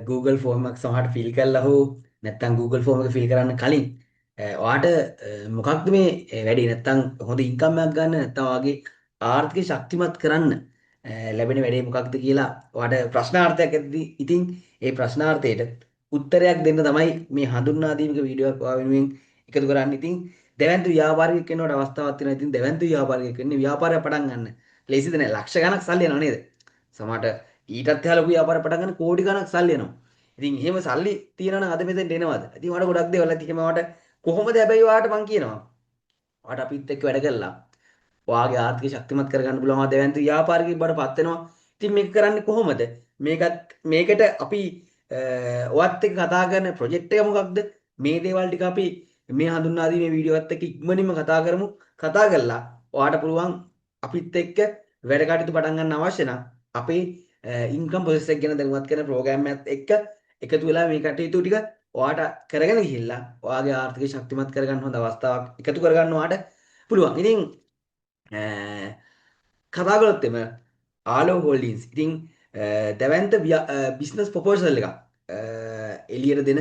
Google form එකක් සමහරට feel කරලා හෝ නැත්නම් Google ෆෝම් එක ෆිල් කරන්න කලින් ඔයාට මොකක්ද මේ වැඩි නැත්නම් හොඳ ඉන්කම් එකක් ගන්න නැත්නම් ඔයාගේ ආර්ථිකය ශක්තිමත් කරන්න ලැබෙන වැඩේ මොකක්ද කියලා ඔයාට ප්‍රශ්නාර්ථයක් ඇද්දී ඉතින් ඒ ප්‍රශ්නාර්ථයට උත්තරයක් දෙන්න තමයි මේ හඳුන්වා දීමක වීඩියෝ එකක් ඔයා වෙනුවෙන් එකතු කරන්නේ. ඉතින් දැවැන්ත ව්‍යාපාරිකයෙක් වෙනවට අවස්ථාවක් තියෙනවා. ඉතින් දැවැන්ත ව්‍යාපාරිකයෙක් වෙන්නේ ව්‍යාපාරයක් පටන් ගන්න. ලේසිද නෑ. ලක්ෂ ගණක් සල්ලි යනවා නේද? සමහරට ඊටත් එහා ලොකු ව්‍යාපාර පටන් ගන්න කෝටි ගණක් සල්ලි යනවා. ඉතින් එහෙම සල්ලි තියනවා නම් අද මෙතෙන්ට එනවද? ඉතින් ඔයාලට ගොඩක් දේවල් ඇති. එහෙම ඔයාලට කොහොමද හැබැයි ඔයාලට මං කියනවා. ඔයාලට අපිත් එක්ක වැඩ කළා. ඔයාගේ ආර්ථික ශක්තිමත් කරගන්න පුළුවන්. ඔයා දැවැන්ත ව්‍යාපාරිකයෙක් බවට පත් වෙනවා. ඉතින් මේක කරන්නේ කොහොමද? මේකට අපි ඔයත් එක්ක කතා කරන ප්‍රොජෙක්ට් එක මොකක්ද? මේ දේවල් ටික අපි මේ හඳුන්වා දීමේ වීඩියෝ එකත් එක්ක ඉක්මනින්ම කතා කරමු. කතා කරලා ඔයාට පුළුවන් අපිත් එක්ක වැඩ කටයුතු පටන් ගන්න අවශ්‍ය නම් අපේ ඉන්කම් ප්‍රොසෙස් එක ගැන දැනුවත් කරන ප්‍රෝග්‍රෑම් එකත් එක්ක එකතු වෙලා මේ කටයුතු ටික ඔයාට කරගෙන ගිහිල්ලා ඔයාගේ ආර්ථික ශක්තිමත් කරගන්න හොඳ අවස්ථාවක් එකතු කරගන්න ඔයාට පුළුවන්. ඉතින් කතා කළොත් එම ආලෝ හෝල්ඩින්ස් ඉතින් දැවැන්ත බිස්නස් ප්‍රොපෝසල් එකක් එළියට දෙන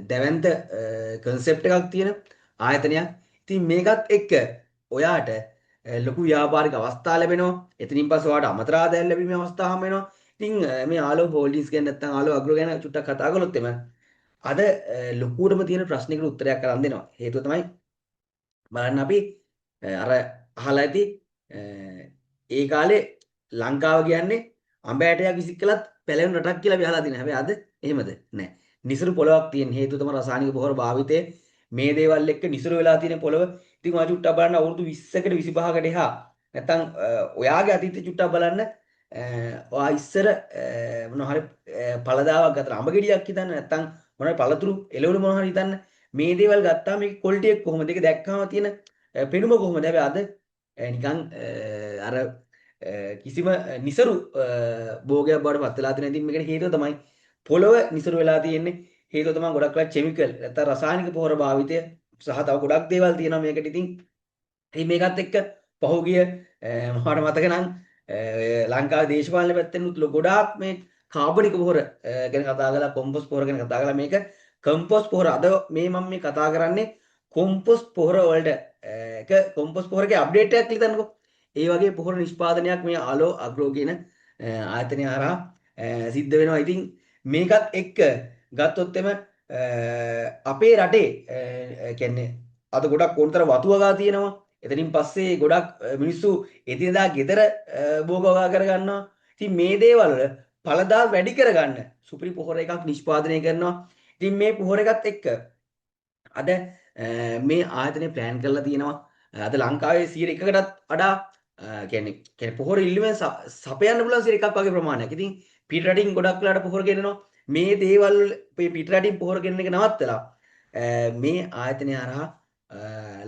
දැවැන්ත කන්සෙප්ට් එකක් තියෙන ආයතනයක්. ඉතින් මේකත් එක්ක ඔයාට ලොකු ව්‍යාපාරික අවස්ථා ලැබෙනවා. එතනින් පස්සේ ඔයාට අමතර ආදායම් ලැබීමේ අවස්ථා හම්බ වෙනවා. ඉතින් මේ ආලෝ හෝල්ඩින්ස් ගැන නැත්නම් ආලෝ අග්‍රෝ ගැන චුට්ටක් කතා කළොත් එම අද ලොකුටම තියෙන ප්‍රශ්නයකට උත්තරයක් කරන් දෙනවා. හේතුව තමයි බලන්න අපි අර අහලා ඇති ඒ කාලේ ලංකාව කියන්නේ අඹ ඇටයක් විසික් කළත් පැලෙන රටක් කියලා අපි අහලා තියෙනවා. හැබැයි අද එහෙමද? නැහැ. නිසරු පොළොවක් තියෙන හේතුව තමයි රසායනික පොහොර භාවිතය. මේ දේවල් එක්ක නිසරු වෙලා තියෙන පොළොව. ඉතින් ඔයා චුට්ටක් බලන්න අවුරුදු 20කට 25කට එහා නැත්තම් ඔයාගේ අතීතය චුට්ටක් බලන්න ඔයා ඉස්සර මොනවා හරි පළදාවක් ගත්තා අඹ ගෙඩියක් හිතන්න නැත්තම් මොනවා පළතුරු එළවලු මොනවා හරි හිතන්න මේ දේවල් ගත්තාම මේක ක්වොලිටි එක කොහොමද? ඒක දැක්කම තියෙන පෙනුම කොහොමද? හැබැයි අද නිකන් අර කිසිම නිසරු භෝගයක් බවට පත් වෙලා තියෙන. ඉතින් මේකට හේතුව තමයි පොළව නිසරු වෙලා තියෙන්නේ. හේතුව තමයි ගොඩක් වෙලා කිමිකල් නැත්නම් රසායනික පොහොර භාවිතය සහ තව ගොඩක් දේවල් තියෙනවා මේකට. ඉතින් මේකත් එක්ක පහුගිය මට මතක නම් ලංකාවේ දේශපාලන පැත්තෙන් ගොඩාක් මේ කාබනික පොහොර ගැන කතා කරලා කොම්පොස්ට් පොහොර ගැන කතා කරලා මේක කම්පොස්ට් පොහොර අද මම මේ කතා කරන්නේ කොම්පොස්ට් පොහොර වලට එක කොම්පොස්ට් පොහොරගේ අප්ඩේට් එකක් ලියතනකො. ඒ වගේ පොහොර නිෂ්පාදනයක් මේ ආලෝ අග්‍රෝ කියන ආයතනය හරහා සිද්ධ වෙනවා. ඉතින් මේකත් එක්ක ගත්තොත් එම අපේ රටේ කියන්නේ අද ගොඩක් ඕනතර වතු වගා තියෙනවා. එතනින් පස්සේ ගොඩක් මිනිස්සු එදිනදා ගෙදර භෝග වගා කරගන්නවා. ඉතින් මේ දේවල් වල ඵලදා වැඩි කරගන්න සුපිරි පොහොර එකක් නිෂ්පාදනය කරනවා. ඉතින් මේ පොහොර එකත් එක්ක අද මේ ආයතනය ප්ලෑන් කරලා තියෙනවා. අද ලංකාවේ 100%කටත් වඩා කියන්නේ පොහොර ඉල්ලුමෙන් සපයන්න පුළුවන් 100%ක් වගේ ප්‍රමාණයක්. ඉතින් පිට රටින් ගොඩක් වෙලාට පොහොර ගෙනනවා. මේ දේවල් පිට රටින් පොහොර ගෙනන එක නවත්තලා මේ ආයතනය හරහා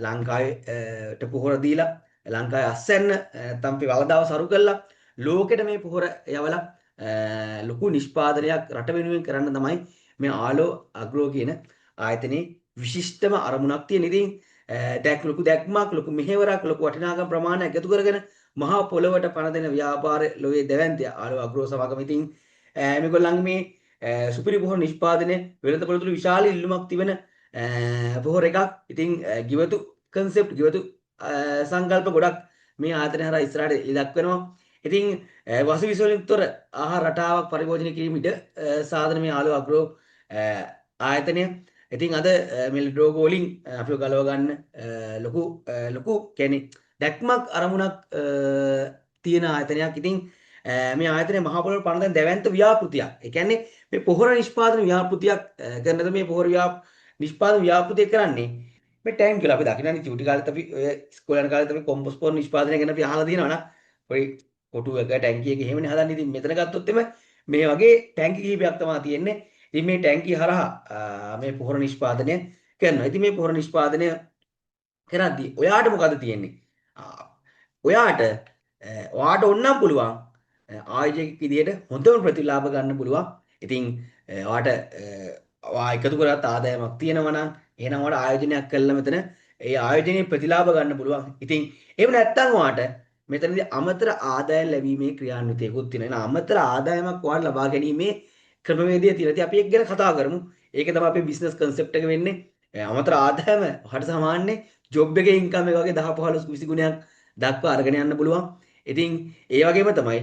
ලංකාවට පොහොර දීලා ලංකාවේ අස්සන්න නැත්නම් අපි වලදාව සරු කළා ලෝකෙට මේ පොහොර යවලා ලොකු නිෂ්පාදනයක් රට වෙනුවෙන් කරන්න තමයි මේ ආලෝ අග්‍රෝ කියන ආයතනයේ විශිෂ්ටම අරමුණක් තියෙන. ඉතින් ලොකු දැක්මක් ලොකු මෙහෙවරක් ලොකු වටිනාකම් ප්‍රමාණයක් එකතු කරගෙන මහා පොළවට පණ දෙන ව්‍යාපාර ලෝකයේ දැවැන්තය ආලෝ අග්‍රෝ සමාගම. ඉතින් මේගොල්ලන්ගේ මේ සුපිරි පොහොර නිෂ්පාදනය වෙළඳ පොළ තුළ විශාල ඉල්ලුමක් තිබෙන පොහොර එකක්. ඉතින් ගිවතු කන්සෙප්ට් ගිවතු සංකල්ප ගොඩක් මේ ආයතනය හරහා ඉස්සරහට ඉලක්ක වෙනවා. ඉතින් වසු විස වලින් තොර ආහාර රටාවක් පරිභෝජනය කිරීමට සාධන මේ ආලෝ අග්‍රෝ ආයතනය. ඉතින් අද මේ ලෝගෝ වලින් අපිව ගලව ගන්න ලොකු කියන්නේ දැක්මක් අරමුණක් තියෙන ආයතනයක්. ඉතින් මේ ආයතනයේ මහා පොළොව පණ දෙන දැවැන්ත ව්‍යාපෘතියක්. ඒ කියන්නේ මේ පොහොර නිෂ්පාදන ව්‍යාපෘතියක් කරනද මේ පොහොර නිෂ්පාදන ව්‍යාපෘතිය කරන්නේ මේ ටැංක් වල අපි දකින්නනේ චූටි කාලෙත් අපි ඉස්කෝලේ යන කාලෙත් අපි කොම්පොස්ට් පොහොර නිෂ්පාදනය ගැන අපි අහලා තියෙනවා නේ. ඔය කොටු එක ටැංකිය එක එහෙමනේ හදන්නේ. ඉතින් මෙතන ගත්තොත් එමේ මේ වගේ ටැංකි කිහිපයක් තමයි තියෙන්නේ. ඉතින් මේ ටැංකිය හරහා මේ පොහොර නිෂ්පාදනය කරනවා. ඉතින් මේ පොහොර නිෂ්පාදනය කරද්දී ඔයාට මොකද තියෙන්නේ? ඔයාට ඕනනම් පුළුවන් ආයෝජකෙක් විදියට හොඳම ප්‍රතිලාභ ගන්න පුළුවන්. ඉතින් ඔයා එකතු කරගත් ආදායමක් තියෙනවා නම් එහෙනම් ඔයාට ආයෝජනයක් කළා මෙතන ඒ ආයෝජනයේ ප්‍රතිලාභ ගන්න පුළුවන්. ඉතින් එහෙම නැත්නම් ඔයාට මෙතනදී අමතර ආදායම් ලැබීමේ ක්‍රියාන්විතයකුත් තියෙනවා. එහෙනම් අමතර ආදායමක් ඔයාලා ලබා ගැනීමේ ක්‍රමවේදය තියෙනවා. ඉතින් අපි ඒක ගැන කතා කරමු. ඒක තමයි අපේ බිස්නස් කන්සෙප්ට් එක වෙන්නේ. අමතර ආදායම හට සමාන්නේ ජොබ් එකේ ඉන්කම් එක වගේ 10 15 20 ගුණයක් දක්වා අරගෙන යන්න පුළුවන්. ඉතින් ඒ වගේම තමයි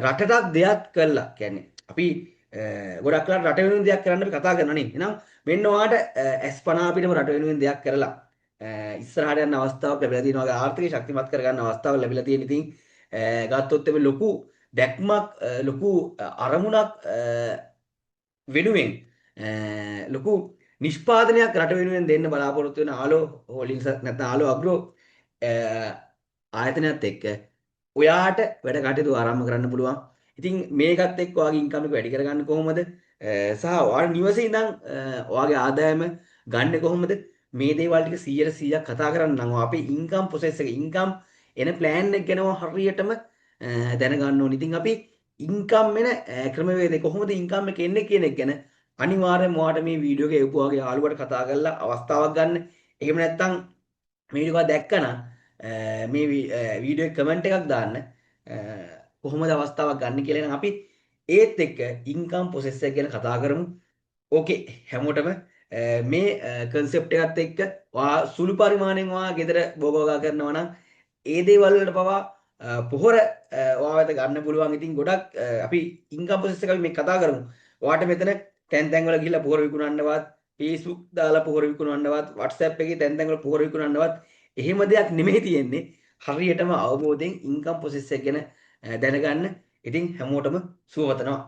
රටටක් දෙයක් කළා. කියන්නේ අපි ගොඩක් වෙලාවට රට වෙනුවෙන් දෙයක් කරන්න අපි කතා කරනවා නේ. එහෙනම් මෙන්න ඔයාට S50 පිටම රට වෙනුවෙන් දෙයක් කරලා ඉස්සරහට යන අවස්ථාවක් ලැබිලා තියෙනවා. වගේ ආර්ථික ශක්තිමත් කරගන්න අවස්ථාවක් ලැබිලා තියෙන. ඉතින් ගත්තොත් එමේ ලොකු දැක්මක් ලොකු අරමුණක් වෙනුවෙන් ලොකු නිෂ්පාදනයක් රට වෙනුවෙන් දෙන්න බලාපොරොත්තු වෙන ආලෝ හෝල්ඩින්ග්ස් නැත්නම් ආලෝ අග්‍රෝ ආයතනයත් එක්ක ඔයාට වැඩ කටයුතු ආරම්භ කරන්න පුළුවන්. ඉතින් මේකත් එක්ක ඔයාගේ ඉන්කම් එක වැඩි කරගන්න කොහොමද? සහ ඔයාලා නිවසේ ඉඳන් ඔයාගේ ආදායම ගන්න කොහොමද? මේ දේවල් ටික 100% කතා කරන්න නම් අපේ ඉන්කම් ප්‍රොසෙස් එක ඉන්කම් එන ප්ලෑන් එක ගැන හරියටම දැනගන්න ඕනේ. ඉතින් අපි ඉන්කම් එන ක්‍රමවේදය කොහොමද ඉන්කම් එක එන්නේ කියන එක ගැන අනිවාර්යෙන්ම ඔයාලට මේ වීඩියෝ එක එවපුවාගේ යාළුවට කතා කරලා අවස්ථාවක් ගන්න. එහෙම නැත්නම් මේ වීඩියෝ එක දැක්කනම් මේ වීඩියෝ එක කමෙන්ට් එකක් දාන්න. කොහොමද අවස්ථාවක් ගන්න කියලා නම් අපි ඒත් එක්ක ඉන්කම් ප්‍රොසෙස් එක ගැන කතා කරමු. ඕකේ හැමෝටම මේ කන්සෙප්ට් එකත් එක්ක ඔයා සුළු පරිමාණයෙන් ඔයා ගෙදර බෝගෝගා කරනවා නම් ඒ දේවල් වලට පවා පොහොර ඔයා වෙත ගන්න පුළුවන්. ඉතින් ගොඩක් අපි ඉන්කම් ප්‍රොසෙස් එක අපි මේ කතා කරමු. ඔයාට මෙතන තැන් තැන් වල ගිහිල්ලා පොහොර විකුණන්නවත්, Facebook දාලා පොහොර විකුණන්නවත්, WhatsApp එකේ තැන් තැන් වල පොහොර විකුණන්නවත් එහෙම දෙයක් නෙමෙයි තියෙන්නේ. හරියටම අවබෝධයෙන් ඉන්කම් ප්‍රොසෙස් එක ගැන දැනගන්න. ඉතින් හැමෝටම සුවවතනවා.